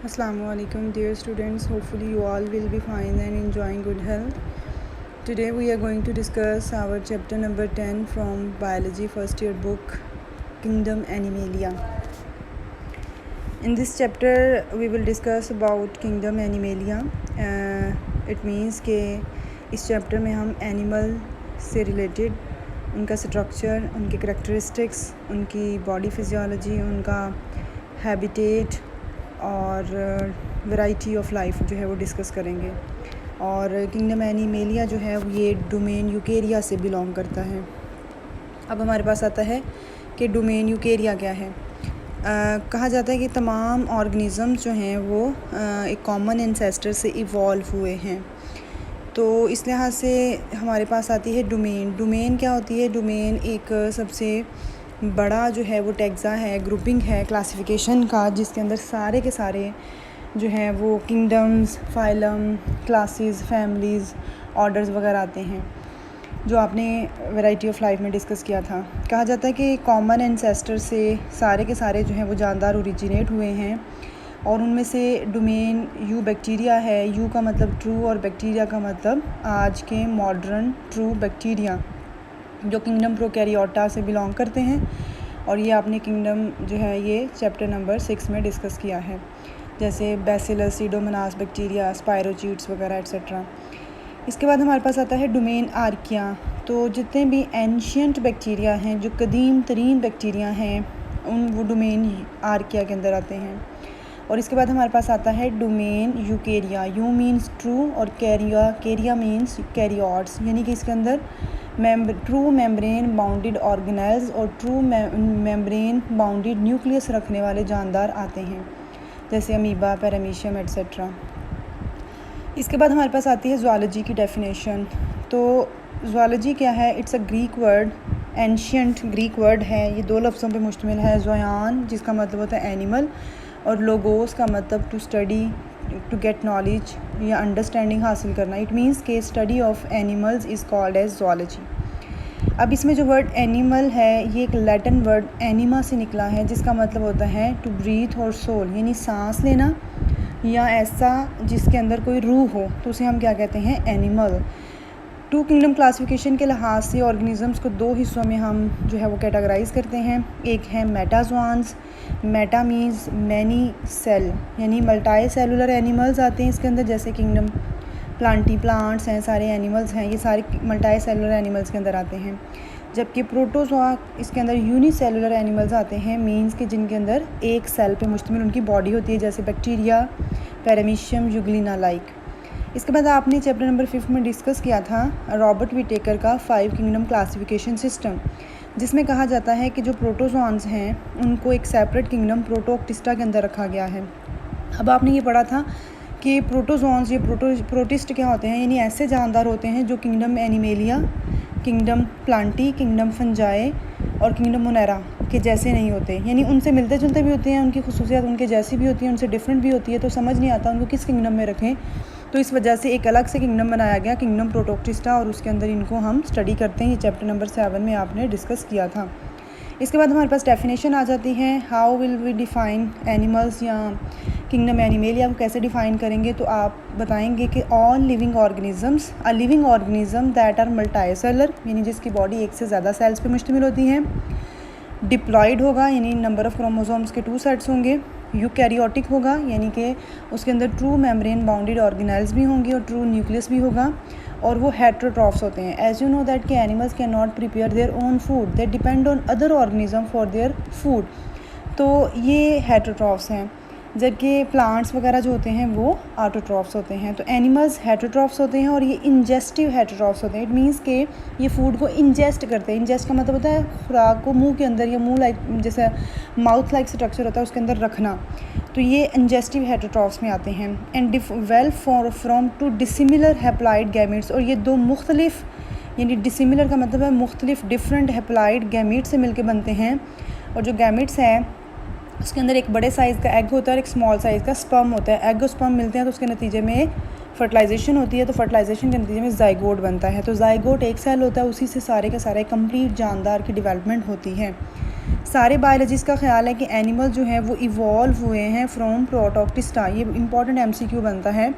Assalamualaikum dear students, hopefully you all will be fine and enjoying good health. Today we are going to discuss our chapter number 10 from biology first year book Kingdom Animalia. In this chapter we will discuss about Kingdom Animalia. It means कि इस chapter में हम animal से related उनका structure, उनके characteristics, उनकी body physiology, उनका habitat और वैरायटी ऑफ लाइफ जो है वो डिस्कस करेंगे। और किंगडम एनिमेलिया जो है ये डोमेन यूकेरिया से बिलोंग करता है। अब हमारे पास आता है कि डोमेन यूकेरिया क्या है। कहा जाता है कि तमाम ऑर्गेनिज़म्स जो हैं वो एक कॉमन एंसेस्टर से इवॉल्व हुए हैं। तो इस लिहाज से हमारे पास आती है डोमेन। डोमेन क्या होती है? डोमेन एक सबसे बड़ा जो है वो टैक्सा है, ग्रुपिंग है क्लासिफिकेशन का, जिसके अंदर सारे के सारे जो हैं वो kingdoms, phylum, classes, families, orders वगैरह आते हैं, जो आपने वैरायटी ऑफ लाइफ में डिस्कस किया था। कहा जाता है कि कॉमन एंसेस्टर से सारे के सारे जो हैं वो जानदार ओरिजिनेट हुए हैं, और उनमें से डोमेन यू बैक्टीरिया है। यू का मतलब ट्रू और बैक्टीरिया का मतलब आज के मॉडर्न ट्रू बैक्टीरिया, जो किंगडम प्रोकैरियोटा से बिलोंग करते हैं। और ये आपने किंगडम जो है ये चैप्टर नंबर 6 में डिस्कस किया है, जैसे बैसिलस, सीडोमोनास बैक्टीरिया, स्पायरोचीट्स वगैरह एट्सेट्रा। इसके बाद हमारे पास आता है डोमेन आर्किया। तो जितने भी एंशियंट बैक्टीरिया हैं, जो कदीम तरीन बैक्टीरिया हैं, वो डोमेन आर्किया के अंदर आते हैं। और इसके बाद हमारे पास आता है domain Eukarya. You means true और कैरिया मीन्स कैरियोट्स, यानी कि इसके अंदर ट्रू मेम्ब्रेन बाउंडेड ऑर्गेनेल्स और ट्रू मेम्ब्रेन बाउंडेड न्यूक्लियस रखने वाले जानदार आते हैं, जैसे अमीबा, पैरामीशियम एट्सेट्रा। इसके बाद हमारे पास आती है ज़ूलॉजी की डेफिनेशन। तो ज़ूलॉजी क्या है? It's a Greek word, ancient Greek word है। ये दो लफ्ज़ों पे मुश्तमिल है। ज़ोयान जिसका मतलब होता है एनिमल, और लोगोस का मतलब to study, to get knowledge या अंडरस्टैंडिंग हासिल करना। इट मीन्स के study of animals is called as zoology. अब इसमें जो वर्ड एनिमल है ये एक लैटिन वर्ड एनिमा से निकला है, जिसका मतलब होता है टू ब्रीथ और सोल, यानी सांस लेना या ऐसा जिसके अंदर कोई रूह हो, तो उसे हम क्या कहते हैं? एनिमल। टू किंगडम क्लासिफिकेशन के लिहाज से ऑर्गेनिज़म्स को दो हिस्सों में हम जो है वो कैटेगराइज़ करते हैं। एक है मेटाज़ोआन्स। मेटा मीन्स मैनी सेल, यानी मल्टी सेलुलर एनिमल्स आते हैं इसके अंदर, जैसे किंगडम प्लांट्स हैं, सारे एनिमल्स हैं, ये सारे मल्टी सेलुलर एनिमल्स के अंदर आते हैं। जबकि प्रोटोज़ोआ इसके अंदर यूनिसेलुलर एनिमल्स आते हैं, मीन्स के जिनके अंदर एक सेल पे मुश्तमिल उनकी बॉडी होती है, जैसे बैक्टीरिया, पैरामीशियम, यूग्लिना लाइक। इसके बाद आपने चैप्टर नंबर 5 में डिस्कस किया था रॉबर्ट विटेकर का 5 किंगडम क्लासिफिकेशन सिस्टम, जिसमें कहा जाता है कि जो प्रोटोज़ोआन्स हैं उनको एक सेपरेट किंगडम प्रोटोक्टिस्टा के अंदर रखा गया है। अब आपने ये पढ़ा था कि प्रोटोज़ोआन्स, ये प्रोटिस्ट क्या होते हैं, यानी ऐसे जानदार होते हैं जो kingdom animalia, kingdom Plantae, kingdom fungi और किंगडम मोनेरा के जैसे नहीं होते, यानी उनसे मिलते जुलते भी होते हैं, उनकी खुसूसियात उनके जैसी भी होती हैं, उनसे डिफरेंट भी होती है। तो समझ नहीं आता उनको किस किंगडम में रखें, तो इस वजह से एक अलग से किंगडम बनाया गया, किंगडम प्रोटोक्टिस्टा, और उसके अंदर इनको हम स्टडी करते हैं। ये चैप्टर नंबर 7 में आपने डिस्कस किया था। इसके बाद हमारे पास डेफिनेशन आ जाती है। How will we define animals या किंगडम एनिमेलिया को कैसे डिफ़ाइन करेंगे? तो आप बताएंगे कि all living organisms, a living organism that are multicellular, यानी जिसकी बॉडी एक से ज़्यादा सेल्स पे मुश्तमिल होती है। डिप्लॉयड होगा, यानी नंबर ऑफ़ क्रोमोसोम्स के 2 सेट्स होंगे। यूकैरियोटिक होगा, यानी कि उसके अंदर ट्रू मेम्ब्रेन बाउंडेड ऑर्गेनेल्स भी होंगे और ट्रू न्यूक्लियस भी होगा। और वो हेट्रोट्रॉफ्स होते हैं। एज यू नो दैट कि animals can not prepare their own food, they depend on other organism for their food. तो ये हेट्रोट्रॉफ्स हैं, जबकि प्लांट्स वगैरह जो होते हैं वो ऑटोट्रॉफ्स होते हैं। तो एनिमल्स हेट्रोट्रॉफ्स होते हैं और ये इंजेस्टिव हेट्रोट्रॉफ्स होते हैं। इट मीन्स के ये फूड को इंजेस्ट करते हैं। इंजेस्ट का मतलब होता है खुराक को मुंह के अंदर या मुंह लाइक, जैसे माउथ लाइक स्ट्रक्चर होता है उसके अंदर रखना। तो ये इंजेस्टिव हेट्रोट्रॉफ्स में आते हैं। And well from to dissimilar haploid gametes, और ये दो मुख्तलिफ, यानी डिसिमिलर का मतलब है मुख्तलिफ, डिफरेंट हैप्लॉइड गैमेट से मिलके बनते हैं। और जो गैमेट्स हैं उसके अंदर एक बड़े साइज़ का एग होता है और एक स्मॉल साइज़ का स्पर्म होता है। एग और स्पर्म मिलते हैं तो उसके नतीजे में फर्टिलाइजेशन होती है, तो फर्टिलाइजेशन के नतीजे में ज़ाइगोट बनता है। तो ज़ाइगोट एक सेल होता है, उसी से सारे के सारे कंप्लीट जानदार की डेवलपमेंट होती है। सारे बायोलॉजिस्ट का ख्याल है कि एनिमल जो है वो इवॉल्व हुए हैं फ्रॉम प्रोटोक्टिस्टा। ये इंपॉर्टेंट MCQ बनता है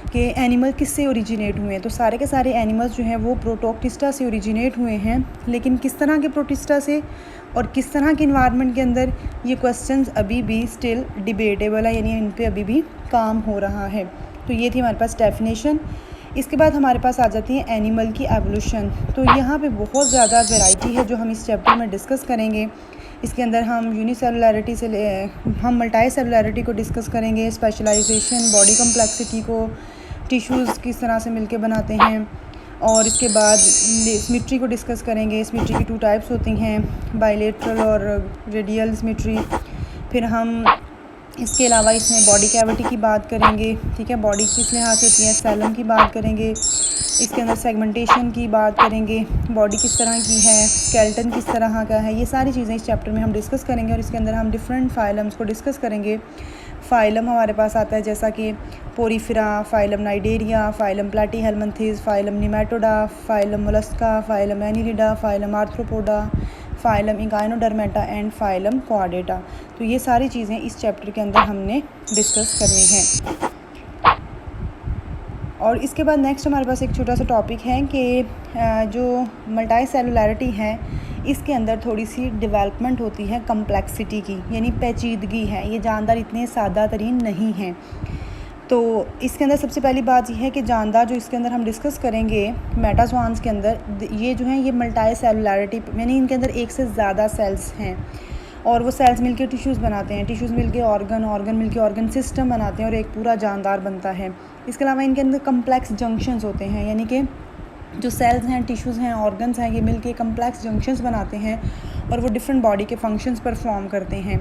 कि एनिमल किससे ओरिजिनेट हुए हैं। तो सारे के सारे एनिमल्स जो हैं वो प्रोटोक्टिस्टा से ओरिजिनेट हुए हैं, लेकिन किस तरह के प्रोटिस्टा से और किस तरह के इन्वायरमेंट के अंदर, ये क्वेश्चंस अभी भी स्टिल डिबेटेबल है, यानी इन पे अभी भी काम हो रहा है। तो ये थी हमारे पास डेफिनेशन। इसके बाद हमारे पास आ जाती है एनिमल की एवोल्यूशन। तो यहाँ पे बहुत ज़्यादा वैरायटी है जो हम इस चैप्टर में डिस्कस करेंगे। इसके अंदर हम यूनिसेलुलैरिटी से हम मल्टी सेलुलैरिटी को डिस्कस करेंगे, स्पेशलाइजेशन, बॉडी कम्प्लेक्सिटी को, टिश्यूज़ किस तरह से मिलके बनाते हैं, और इसके बाद सिमेट्री को डिस्कस करेंगे। सिमेट्री की 2 टाइप्स होती हैं, बायलेटरल और रेडियल सिमेट्री। फिर हम इसके अलावा इसमें बॉडी कैविटी की बात करेंगे, ठीक है, बॉडी किस लिहाज से होती है, सैलम की बात करेंगे। इसके अंदर सेगमेंटेशन की बात करेंगे, बॉडी किस तरह की है, स्केलेटन किस तरह का है, ये सारी चीज़ें इस चैप्टर में हम डिस्कस करेंगे। और इसके अंदर हम डिफरेंट फाइलम्स को डिस्कस करेंगे। फ़ाइलम हमारे पास आता है जैसा कि Porifera, phylum Cnidaria, phylum Platyhelminthes, phylum Nematoda, phylum Mollusca, phylum Annelida, phylum Arthropoda, phylum Echinodermata and phylum Chordata. तो ये सारी चीज़ें इस चैप्टर के अंदर हमने डिस्कस करनी हैं। और इसके बाद नेक्स्ट हमारे पास एक छोटा सा टॉपिक है कि जो मल्टी सेलुलैरिटी है, इसके अंदर थोड़ी सी डेवलपमेंट होती है कम्प्लेक्सिटी की, यानी पेचीदगी है। ये जानदार इतने सादा तरीन नहीं हैं। तो इसके अंदर सबसे पहली बात यह है कि जानदार जो इसके अंदर हम डिस्कस करेंगे मेटाज़ोआन्स के अंदर, ये जो हैं ये मल्टी सेलुलैरिटी, यानी इनके अंदर एक से ज़्यादा सेल्स हैं और वो सेल्स मिलके टिश्यूज़ बनाते हैं, टिश्यूज़ मिलके ऑर्गन मिलके ऑर्गन सिस्टम बनाते हैं और एक पूरा जानदार बनता है। इसके अलावा इनके अंदर कम्प्लेक्स जंक्शंस होते हैं, यानी कि जो सेल्स हैं, टिश्यूज़ हैं, ऑर्गन्स हैं, ये मिलके कम्प्लेक्स जंक्शंस बनाते हैं और वो डिफरेंट बॉडी के फंक्शंस परफॉर्म करते हैं।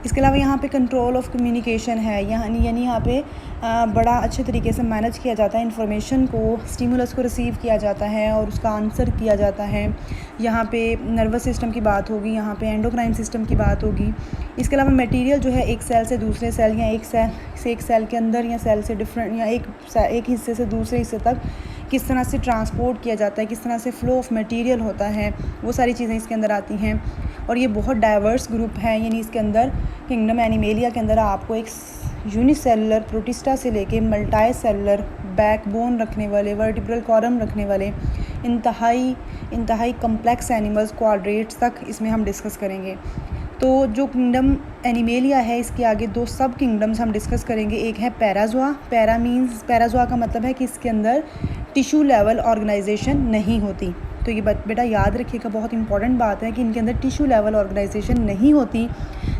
इसके अलावा यहाँ पे कंट्रोल ऑफ कम्युनिकेशन है, यानी यहाँ पे बड़ा अच्छे तरीके से मैनेज किया जाता है इंफॉर्मेशन को, स्टिमुलस को रिसीव किया जाता है और उसका आंसर किया जाता है। यहाँ पे नर्वस सिस्टम की बात होगी, यहाँ पे एंडोक्राइन सिस्टम की बात होगी। इसके अलावा मटेरियल जो है एक सेल से दूसरे सेल, या एक सेल से एक सेल के अंदर, या सेल से डिफरेंट, या एक हिस्से से दूसरे हिस्से तक किस तरह से ट्रांसपोर्ट किया जाता है, किस तरह से फ़्लो ऑफ मटेरियल होता है, वो सारी चीज़ें इसके अंदर आती हैं। और ये बहुत डाइवर्स ग्रुप है, यानी इसके अंदर किंगडम एनिमेलिया के अंदर आपको एक यूनिसेलुलर प्रोटिस्टा से लेके मल्टी सेलुलर बैकबोन रखने वाले, वर्टिब्रल कॉलम रखने वाले इंतहाई कम्प्लेक्स एनिमल्स, क्वाड्रेट्स तक इसमें हम डिस्कस करेंगे। तो जो किंगडम एनिमेलिया है, इसके आगे 2 सब किंगडम्स हम डिस्कस करेंगे। एक है पैराज़ोआ। पैराज़ोआ का मतलब है कि इसके अंदर टिश्यू लेवल ऑर्गेनाइजेशन नहीं होती। तो ये बेटा याद रखिएगा, बहुत इंपॉर्टेंट बात है कि इनके अंदर टिश्यू लेवल ऑर्गेनाइजेशन नहीं होती।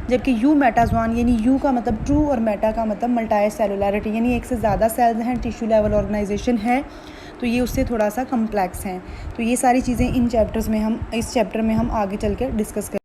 जबकि यू मेटाज़ोआन, यानी यू का मतलब ट्रू और मेटा का मतलब मल्टी सेलुलैरिटी, यानी एक से ज़्यादा सेल्स हैं, टिश्यू लेवल ऑर्गेनाइजेशन है, तो ये उससे थोड़ा सा कम्प्लेक्स हैं। तो ये सारी चीज़ें इस चैप्टर में हम आगे चल कर डिस्कस करेंगे।